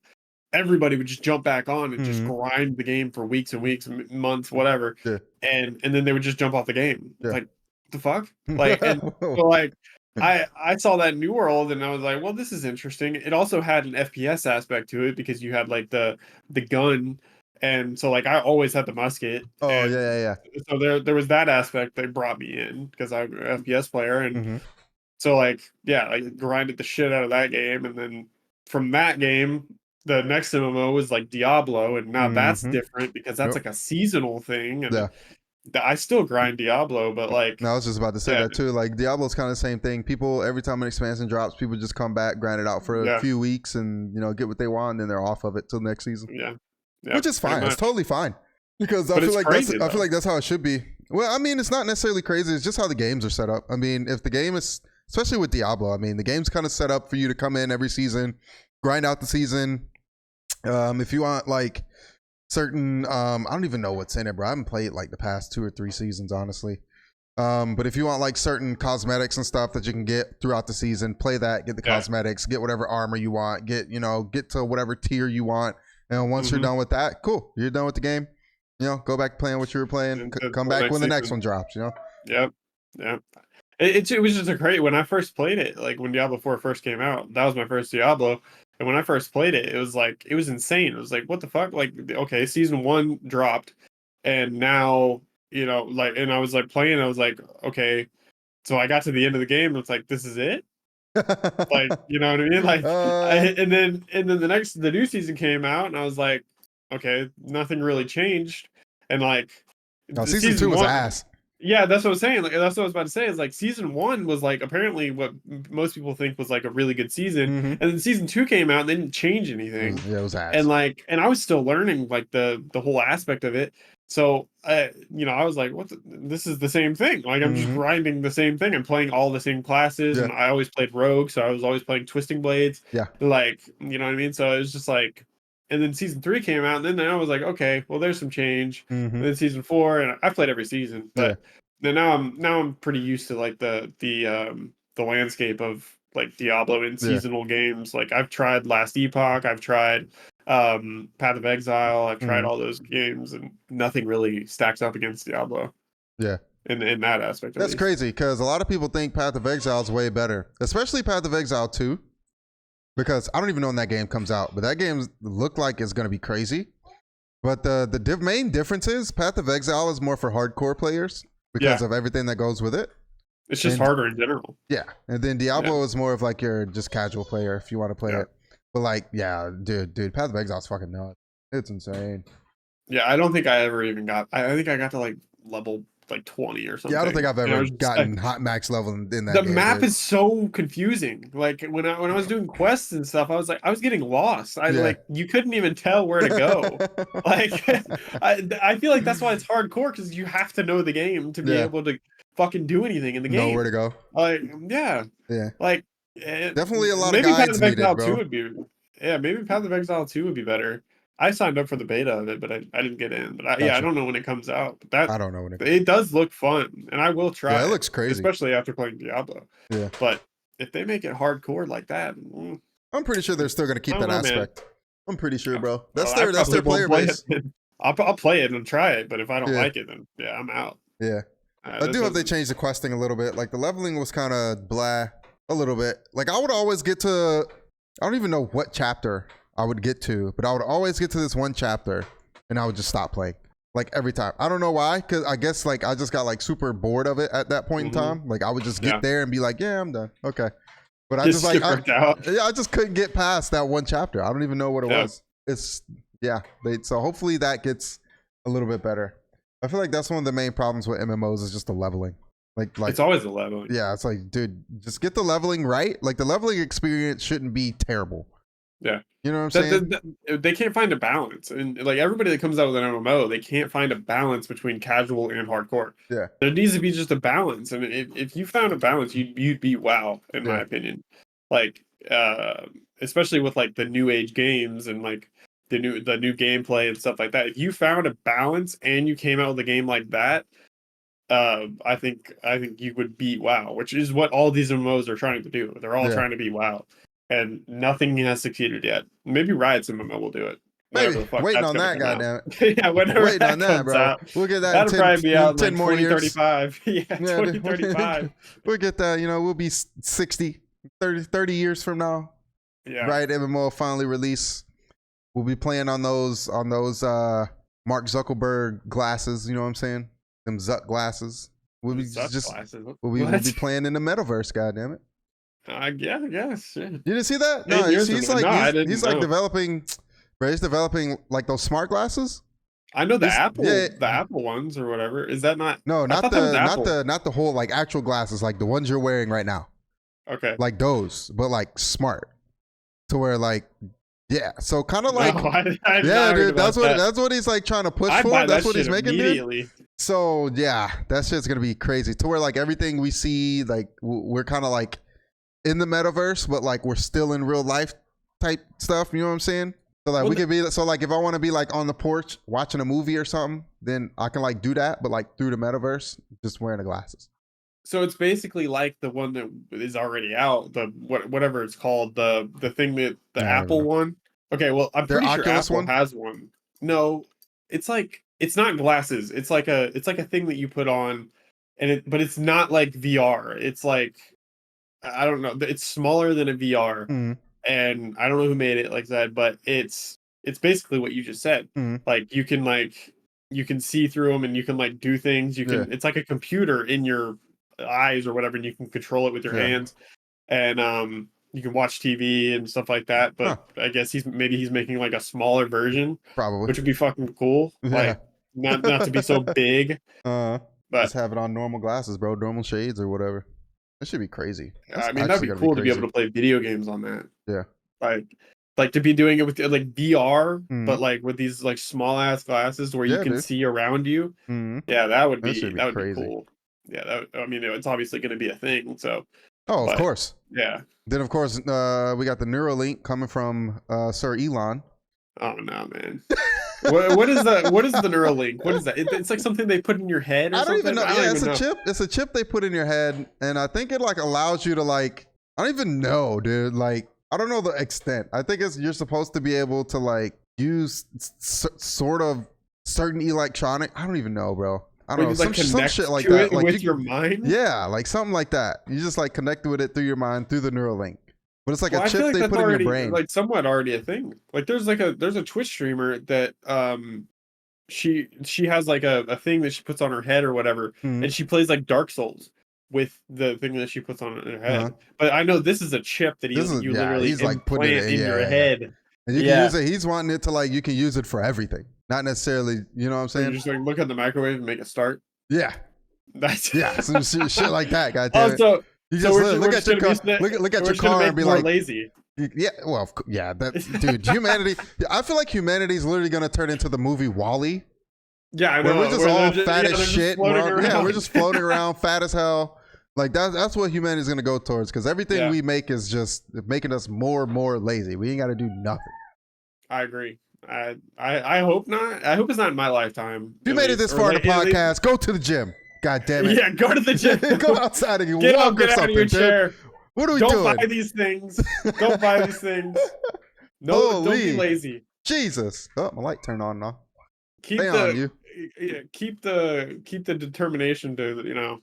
everybody would just jump back on and just Mm-hmm. grind the game for weeks and weeks, months, whatever, Yeah. and then they would just jump off the game. It's Yeah. like, what the fuck? Like, and so like I saw that New World and I was like, well, this is interesting. It also had an FPS aspect to it because you had like the gun, and so like I always had the musket, Oh and yeah, yeah, so there was that aspect that brought me in because I'm an FPS player, yeah. and Mm-hmm. so like yeah, I grinded the shit out of that game, and then from that game, the next MMO was like Diablo, and now that's Mm-hmm. different because that's Yep. like a seasonal thing, and Yeah. I still grind Diablo, but like No, I was just about to say yeah, that too. Like Diablo's kind of the same thing. People every time an expansion drops, people just come back, grind it out for a yeah, few weeks, and get what they want, and then they're off of it till next season, yeah, yeah, which is pretty fine. It's much. totally fine because I But feel it's like crazy I feel though. like that's how it should be. Well, I mean, it's not necessarily crazy. It's just how the games are set up. I mean, if the game is, especially with Diablo, I mean, the game's kind of set up for you to come in every season, grind out the season. If you want like certain, I don't even know what's in it, bro. I haven't played like the past 2 or 3 seasons, honestly. But if you want like certain cosmetics and stuff that you can get throughout the season, play that, get the Yeah. cosmetics, get whatever armor you want, get to whatever tier you want. And once you're Mhm. done with that, cool. You're done with the game. Go back playing what you were playing. Until Come back when the next season. one drops, Yep. Yep. It was just a great when I first played it, like when Diablo 4 first came out, that was my first Diablo. And when I first played it, it was like it was insane. It was like, what the fuck? Like, okay, season 1 dropped, and now, like, and I was like playing, I was like, okay, so I got to the end of the game, and it's like, this is it? Like, you know what I mean? Like, uh, and then the new season came out, and I was like, okay, nothing really changed. And like no, the season season 2 was 1, ass. yeah, that's what I'm saying. Like that's what I was about to say. Is like season 1 was like apparently what most people think was like a really good season, Mm-hmm. and then season 2 came out and they didn't change anything. Yeah, it was And ass. like, and I was still learning like the whole aspect of it. So I was like, this is the same thing. Like I'm just Mm-hmm. grinding the same thing. I'm playing all the same classes, Yeah, and I always played rogue, so I was always playing twisting blades. yeah. Like, you know what I mean? So it was just like, and then season 3 came out, and then I was like, okay, well, there's some change. Mm-hmm. And then season 4, and I played every season, Yeah, but then now I'm pretty used to like the landscape of like Diablo in yeah. seasonal games. Like I've tried Last Epoch, I've tried Path of Exile, I've tried Mm-hmm. all those games, and nothing really stacks up against Diablo Yeah. in that aspect at That's least. crazy because a lot of people think Path of Exile is way better, especially Path of Exile 2. Because I don't even know when that game comes out, but that game looked like it's going to be crazy. But the main difference is Path of Exile is more for hardcore players because Yeah. of everything that goes with it. It's just And harder in general. yeah, and then Diablo is more of like your just casual player if you want to play Yeah. it. But like, yeah, dude, Path of Exile is fucking nuts. It's insane. Yeah, I don't think I ever even got. I think I got to like level like 20 or something. Yeah, I don't think I've And I ever was just gotten like, hot max level in that the game, map dude. is so confusing. Like when I was doing quests and stuff, I was getting lost. Yeah. You couldn't even tell where to go. Like I feel like that's why it's hardcore, because you have to know the game to be Yeah. able to fucking do anything in the Know game. where to go. Like yeah, Yeah. like Definitely a lot of maybe Path guides of needed, Exile 2 bro. would be, yeah, maybe Path of Exile 2 would be better. I signed up for the beta of it, but I didn't get in. But I Gotcha. don't know when it comes out. But that I don't know when it does look fun, and I will try Yeah, it it, looks crazy. especially after playing Diablo. Yeah. But if they make it hardcore like that, I'm pretty sure they're still gonna keep that aspect. Man. I'm pretty sure, bro. That's their player base. I'll play it and try it, but if I don't Yeah. like it, then yeah, I'm out. Yeah. I do hope they change the questing a little bit. Like the leveling was kind of blah a little bit. Like I would always get to, I don't even know what chapter I would get to, but I would always get to this one chapter and I would just stop playing. Like every time. I don't know why, because I guess like I just got like super bored of it at that point in time. Like I would just get there and be like, yeah, I'm done. Okay. But I just like, I just couldn't get past that one chapter. I don't even know what it was. It's, yeah. So hopefully that gets a little bit better. I feel like that's one of the main problems with MMOs is just the leveling. Like it's always the leveling. Yeah, it's like, dude, just get the leveling right. Like the leveling experience shouldn't be terrible. Yeah. You know what I'm saying? They can't find a balance. And like everybody that comes out with an MMO, they can't find a balance between casual and hardcore. Yeah. There needs to be just a balance. And if you found a balance, you'd beat WoW, in my opinion. Like especially with like the new age games and like the new gameplay and stuff like that. If you found a balance and you came out with a game like that, I think you would beat WoW, which is what all these MMOs are trying to do. They're all trying to beat WoW, and nothing has succeeded yet. Maybe Riot's MMO will do it. Maybe waiting on that, goddamn. Yeah, whenever waiting on that, bro. Out, we'll get that. That'll probably be out in 10 like more 2035. years. Yeah, 2035. We'll get that. You know, we'll be 60, 30 years from now. Yeah. Riot MMO will finally release. We'll be playing on those Mark Zuckerberg glasses. You know what I'm saying? Them Zuck glasses. We'll be we'll be playing in the metaverse. Goddamn it! Yeah, I guess. Yeah. You didn't see that? No, he's like developing. Bro, he's developing like those smart glasses. I know the Apple ones or whatever. Is that not? No, not the whole like actual glasses, like the ones you're wearing right now. Okay. Like those, but like smart, to where like. Yeah, so kind of like, yeah, dude, that's what he's like trying to push for. That's what he's making, dude. So yeah, that shit's gonna be crazy. To where like everything we see, like we're kind of like in the metaverse, but like we're still in real life type stuff. You know what I'm saying? So like we could be so like if I want to be like on the porch watching a movie or something, then I can like do that, but like through the metaverse, just wearing the glasses. So it's basically like the one that is already out, the whatever it's called, the thing that the Apple one. Okay, well I'm pretty sure Apple has one. No, it's like it's not glasses. It's like a thing that you put on, and but it's not like VR. It's like I don't know. It's smaller than a VR, and I don't know who made it like that, but it's basically what you just said. Like you can see through them and you can like do things. You can. It's like a computer in your eyes or whatever, and you can control it with your hands, and you can watch TV and stuff like that. But I guess he's making like a smaller version, probably, which would be fucking cool. Like not to be so big, but just have it on normal glasses, bro, normal shades or whatever. That should be crazy. I mean, that'd be cool to be able to play video games on that. Yeah, like to be doing it with like VR, but like with these like small ass glasses where you can see around you. Yeah, that would be cool. Yeah, I mean, it's obviously going to be a thing. So, of course, yeah. Then of course, we got the Neuralink coming from Sir Elon. Oh no, man! what is the Neuralink? What is that? It's like something they put in your head. Or I don't even know. Yeah, it's a chip. It's a chip they put in your head, and I think it like allows you to like. I don't even know, dude. Like, I don't know the extent. I think you're supposed to be able to like use sort of certain electronic. I don't even know, bro. I don't know, some shit like that. Like with your mind? Yeah, like something like that. You just like connect with it through your mind through the Neuralink. But it's like a chip they put in your brain. Like somewhat already a thing. Like there's a Twitch streamer that she has like a thing that she puts on her head or whatever, and she plays like Dark Souls with the thing that she puts on her head. But I know this is a chip that you literally implant in your head. And you can use it. He's wanting it to like you can use it for everything. Not necessarily, you know what I'm saying? You just like look at the microwave and make it start. Yeah. That's Yeah, some shit like that. God damn it. Also, You so just we're look just at your gonna car, be look at we're your just gonna car make and be more like, lazy. yeah, well, yeah, that dude, humanity. I feel like humanity is literally gonna turn into the movie Wall-E, Yeah, I where know. we're just Where all they're fat as they're just shit. And floating yeah, we're around. just floating around, fat as hell. Like that's what humanity is gonna go towards, because everything Yeah. we make is just making us more and more lazy. We ain't got to do nothing. I agree. I hope not. I hope it's not in my lifetime. If you at made it least. this Or far in the at least- podcast, go to the gym. God damn it. Yeah, go to the gym. Go outside and Get walk up, get or out something, of your dude. chair. What are we Don't doing? buy these things. Don't buy these things. No, don't be Holy lazy. Jesus. Oh, my light turned on now. Keep Stay the on you. keep the determination to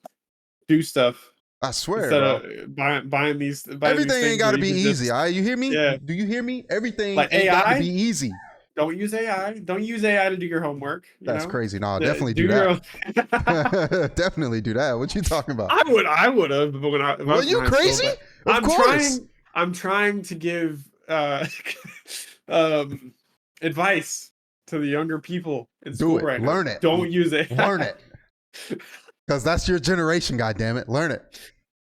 do stuff I swear, instead bro. of buying these Everything things ain't got to where be you can easy. just- All right, you hear me? Yeah. Do you hear me? Everything Like ain't got to AI? be easy. Don't use AI. Don't use AI to do your homework. That's crazy. No, I'll Yeah, definitely do your that. own- Definitely do that. What you talking about? I would have, but when I if I Well, was in you high school, crazy? but Of course. I'm trying to give advice to the younger people in Do school it. right now. Learn it. Don't use it. Learn it. Because that's your generation, goddammit. Learn it.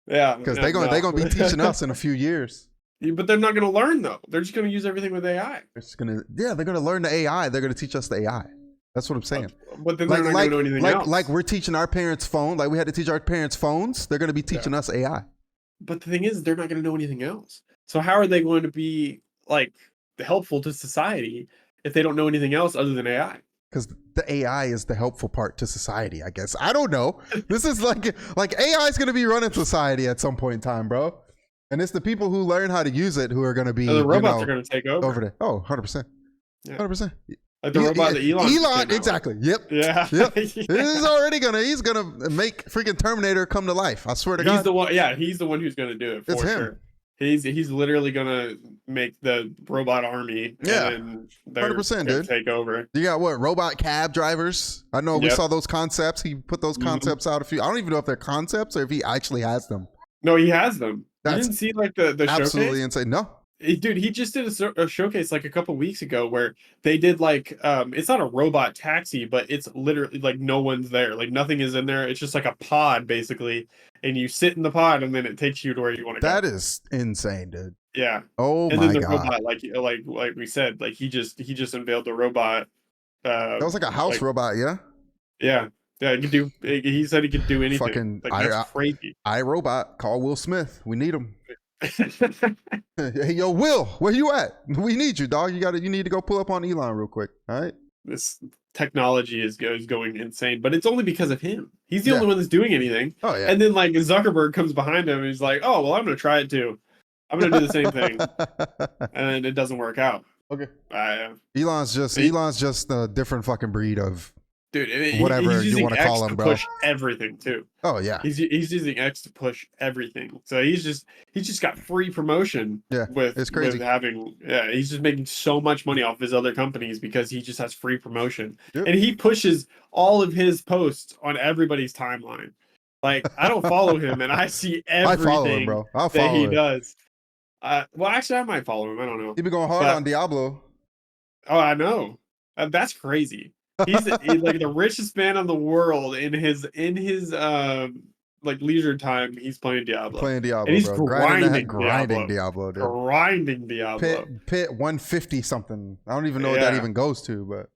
Yeah, Because they're gonna be teaching us in a few years. But they're not gonna learn though. They're just gonna use everything with AI. They're gonna learn the AI. They're gonna teach us the AI. That's what I'm saying. But then they're not gonna know anything else. Like we're teaching our parents phone. Like we had to teach our parents phones. They're gonna be teaching us AI. But the thing is, they're not gonna know anything else. So how are they going to be like helpful to society if they don't know anything else other than AI? Because the AI is the helpful part to society, I guess. I don't know. This is like AI is gonna be running society at some point in time, bro. And it's the people who learn how to use it who are going to be. So the robots are going to take over there. Oh, 100%. 100%. Like the robot that Elon exactly. Yep. Yeah. Yep. He's already he's gonna make freaking Terminator come to life. I swear to God. He's the one. Yeah, he's the one who's going to do it for It's him. sure. He's literally going to make the robot army. Yeah. And they're 100%, gonna dude. take over. You got what? Robot cab drivers. I know we saw those concepts. He put those concepts out a few. I don't even know if they're concepts or if he actually has them. No, he has them. You That's didn't see like the absolutely showcase? insane. No. Dude, he just did a showcase like a couple weeks ago where they did like it's not a robot taxi, but it's literally like no one's there, like nothing is in there. It's just like a pod basically, and you sit in the pod and then it takes you to where you want to go. That is insane, dude. Yeah. Oh and my then the God. robot, like we said, like he just unveiled the robot. That was like a house robot, yeah. Yeah. Yeah, he could do. He said he could do anything. Fucking that's crazy. iRobot, call Will Smith. We need him. Hey, yo, Will, where you at? We need you, dog. You need to go pull up on Elon real quick. All right. This technology is going insane, but it's only because of him. He's the only one that's doing anything. Oh yeah. And then like Zuckerberg comes behind him and he's like, "Oh well, I'm gonna try it too. I'm gonna do the same thing," and it doesn't work out. Okay. Elon's just a different fucking breed of. Dude, whatever he's you want to call him, to bro. Push everything too. Oh yeah, he's using X to push everything. So he's just got free promotion. Yeah, it's crazy. He's just making so much money off his other companies because he just has free promotion, yep. and he pushes all of his posts on everybody's timeline. Like I don't follow him, and I see everything I follow him, bro. I'll follow that he him. does. Well, actually, I might follow him. I don't know. He been going hard on Diablo. Oh, I know. That's crazy. He's like the richest man in the world in his like leisure time. He's playing Diablo. And he's bro. grinding Diablo, dude. Grinding Diablo. Pit 150 something. I don't even know what that even goes to, but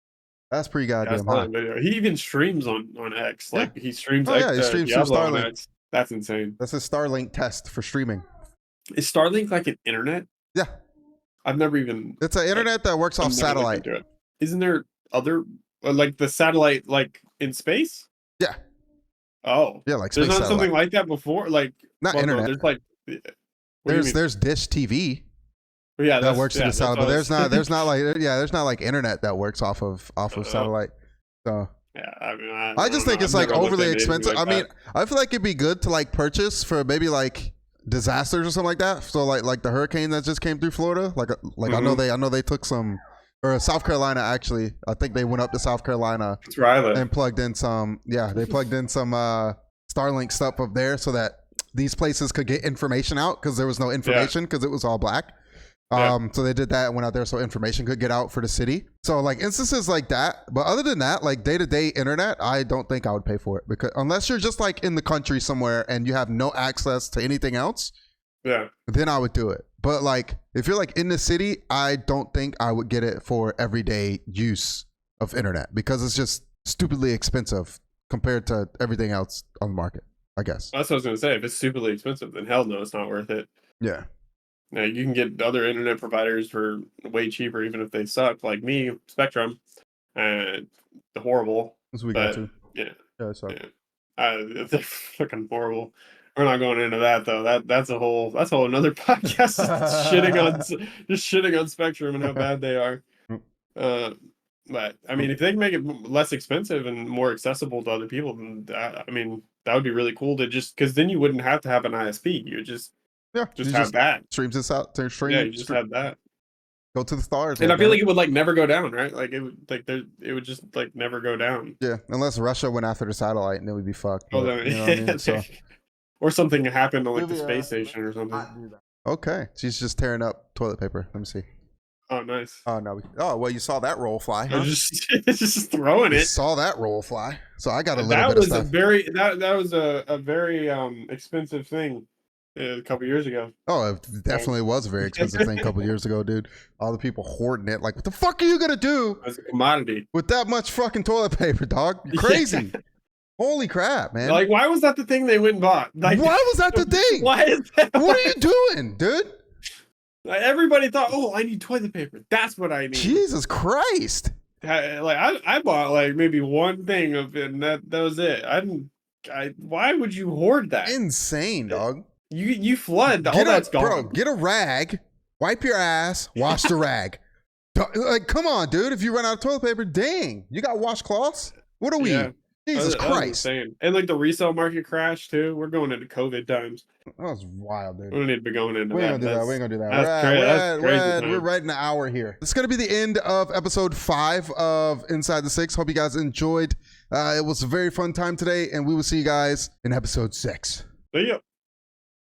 that's pretty goddamn high. He even streams on X. Like he streams. He streams Diablo through on Starlink. X. That's insane. That's his Starlink test for streaming. Is Starlink like an internet? Yeah. I've never even. It's an internet that works off satellite. Isn't there other? Like the satellite, like in space? Yeah. Oh. Yeah, like space. There's not satellite. something like that before, like not internet. No, there's like. There's Dish TV. Yeah, that works through the satellite, but there's not like internet that works off of satellite. So. Yeah, I just think it's like overly expensive. I mean, I feel like it'd be good to like purchase for maybe like disasters or something like that. So like the hurricane that just came through Florida. Like I know they took some. Or South Carolina, actually. I think they went up to South Carolina and plugged in some. Yeah, they plugged in some Starlink stuff up there so that these places could get information out because there was no information because it was all black. So they did that and went out there so information could get out for the city. So like instances like that. But other than that, like day-to-day internet, I don't think I would pay for it, because unless you're just like in the country somewhere and you have no access to anything else, then I would do it. But like if you're like in the city, I don't think I would get it for everyday use of internet, because it's just stupidly expensive compared to everything else on the market, I guess. That's what I was gonna say. If it's stupidly expensive, then hell no, it's not worth it. Yeah. Now, you can get other internet providers for way cheaper, even if they suck. Like me, Spectrum, horrible. This we got to. Yeah, sorry. They're fucking horrible. We're not going into that though. That's a whole another podcast. just shitting on Spectrum and how bad they are. But I mean, if they can make it less expensive and more accessible to other people, then that would be really cool to just, because then you wouldn't have to have an ISP. You would just have that. Streams this out. You just have that. Go to the stars. And I feel like it would like never go down, right? Like it would just like never go down. Yeah, unless Russia went after the satellite, and then we'd be fucked. Oh, but, you know what I mean? So, or something happened on like the space station or something. Okay, she's just tearing up toilet paper. Let me see. Oh, nice. Oh no. Oh well, you saw that roll fly. Huh? Just throwing it. Saw that roll fly. So I got a little bit of stuff. That was a very expensive thing a couple years ago. Oh, it definitely was a very expensive thing a couple years ago, dude. All the people hoarding it. Like, what the fuck are you gonna do? As a commodity with that much fucking toilet paper, dog? You're crazy. Holy crap, man. Like, why was that the thing they went and bought? Like, why was that the thing? Why is that? What are you doing, dude? Like, everybody thought, oh, I need toilet paper. That's what I need. Jesus Christ. I bought like maybe one thing of it, and that was it. Why would you hoard that? Insane, dog. You flood. All that's gone. Bro, get a rag, wipe your ass, wash the rag. Like, come on, dude. If you run out of toilet paper, dang. You got washcloths? What are we? Yeah. Jesus Christ. And like the resale market crash too. We're going into COVID times. That was wild, dude. We don't need to be going into that. We ain't gonna do that. We're right in an hour here. It's gonna be the end of episode 5 of Inside the Six. Hope you guys enjoyed. It was a very fun time today, and we will see you guys in episode 6. See ya.